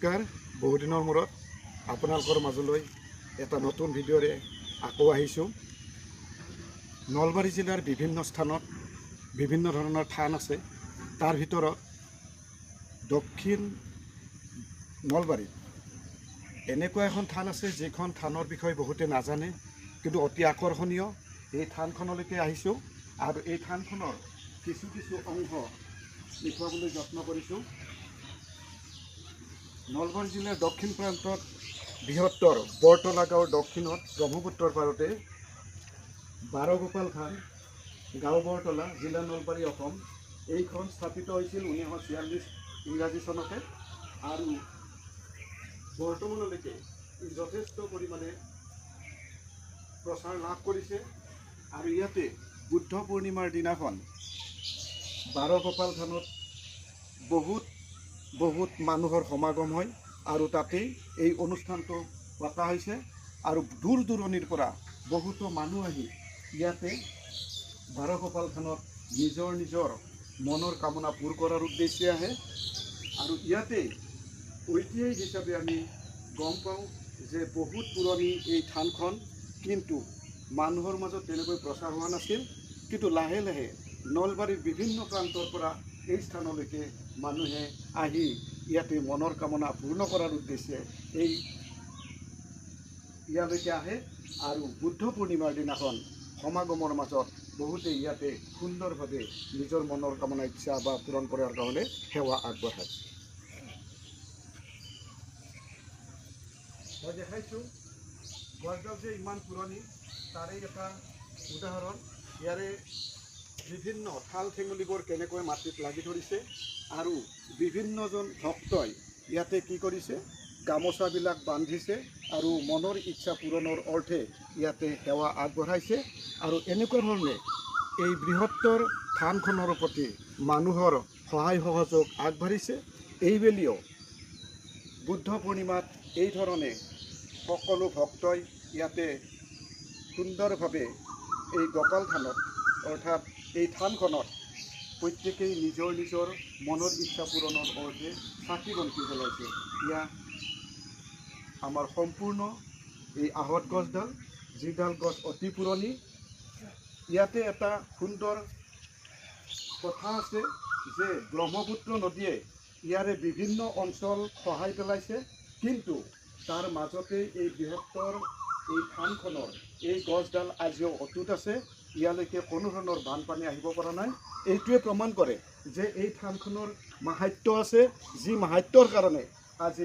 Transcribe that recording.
নমস্কাৰ। বহুদিনৰ মূৰত আপোনালোকৰ মাজলৈ এটা নতুন ভিডিঅ'ৰে আকৌ আহিছোঁ। নলবাৰী জিলাৰ বিভিন্ন স্থানত বিভিন্ন ধৰণৰ থান আছে। তাৰ ভিতৰত দক্ষিণ নলবাৰীত এনেকুৱা এখন থান আছে যিখন থানৰ বিষয়ে বহুতে নাজানে, কিন্তু অতি আকৰ্ষণীয়। এই থানখনলৈকে আহিছোঁ আৰু এই থানখনৰ কিছু অংশ দেখুৱাবলৈ যত্ন কৰিছোঁ। নলবাৰী জিলাৰ দক্ষিণ প্ৰান্তত বৃহত্তৰ বৰতলা গাঁৱৰ দক্ষিণত ব্ৰহ্মপুত্ৰৰ পাৰতে বাৰগোপাল থান, গাঁও বৰতলা, জিলা নলবাৰী, অসম। এইখন স্থাপিত হৈছিল 1946 ইংৰাজী চনতে আৰু বৰ্তমানলৈকে যথেষ্ট পৰিমাণে প্ৰচাৰ লাভ কৰিছে। আৰু ইয়াতে বুদ্ধ পূৰ্ণিমাৰ দিনাখন বাৰগোপাল থানত বহুত মানুহৰ সমাগম হয় আৰু তাতেই এই অনুষ্ঠানটো পতা হৈছে। আৰু দূৰ দূৰণিৰ পৰা বহুতো মানুহ আহি ইয়াতে বাৰগোপাল থানত নিজৰ মনৰ কামনা পূৰ কৰাৰ উদ্দেশ্যে আহে। আৰু ইয়াতে ঐতিহাসিক হিচাপে আমি গম পাওঁ যে বহুত পুৰণি এই থানখন, কিন্তু মানুহৰ মাজত তেনেকৈ প্ৰচাৰ হোৱা নাছিল। কিন্তু লাহে লাহে নলবাৰীৰ বিভিন্ন প্ৰান্তৰ পৰা এই স্থানলৈকে মানুহে আহি ইয়াতে মনৰ কামনা পূৰ্ণ কৰাৰ উদ্দেশ্যে ইয়ালৈকে আহে। আৰু বুদ্ধ পূৰ্ণিমাৰ দিনাখন সমাগমৰ মাজত বহুতে ইয়াতে সুন্দৰভাৱে নিজৰ মনৰ কামনা ইচ্ছা বা পূৰণ কৰাৰ কাৰণে সেৱা আগবঢ়ায়। মই দেখাইছোঁ গছডাল যে ইমান পুৰণি, তাৰে এটা উদাহৰণ। ইয়াৰে বিভিন্ন ঠাল ঠেঙুলিবোৰ কেনেকৈ মাটিত লাগি ধৰিছে আৰু বিভিন্নজন ভক্তই ইয়াতে কি কৰিছে, গামোচাবিলাক বান্ধিছে আৰু মনৰ ইচ্ছা পূৰণৰ অৰ্থে ইয়াতে সেৱা আগবঢ়াইছে। আৰু এনেকুৱা ধৰণে এই বৃহত্তৰ থানখনৰ প্ৰতি মানুহৰ সহায় সহযোগ আগবাঢ়িছে। এইবেলিও বুদ্ধ পূৰ্ণিমাত এই ধৰণে সকলো ভক্তই ইয়াতে সুন্দৰভাৱে এই গোপাল থানত অৰ্থাৎ এই থানখনত প্ৰত্যেকেই নিজৰ মনৰ ইচ্ছা পূৰণৰ অৰ্থে চাকি বন্তি জ্বলাইছে। ইয়াত আমাৰ সম্পূৰ্ণ এই আহঁত গছডাল, যিডাল গছ অতি পুৰণি। ইয়াতে এটা সুন্দৰ কথা আছে যে ব্ৰহ্মপুত্ৰ নদীয়ে ইয়াৰে বিভিন্ন অঞ্চল খহাই পেলাইছে, কিন্তু তাৰ মাজতে এই বৃহত্তৰ এই থানখনৰ এই গছডাল আজিও অটুট আছে। ইয়ালৈকে কোনো ধৰণৰ বানপানী আহিব পৰা নাই। এইটোৱে প্ৰমাণ কৰে যে এই থানখনৰ মাহাত্য আছে, যি মাহাত্যৰ কাৰণে আজি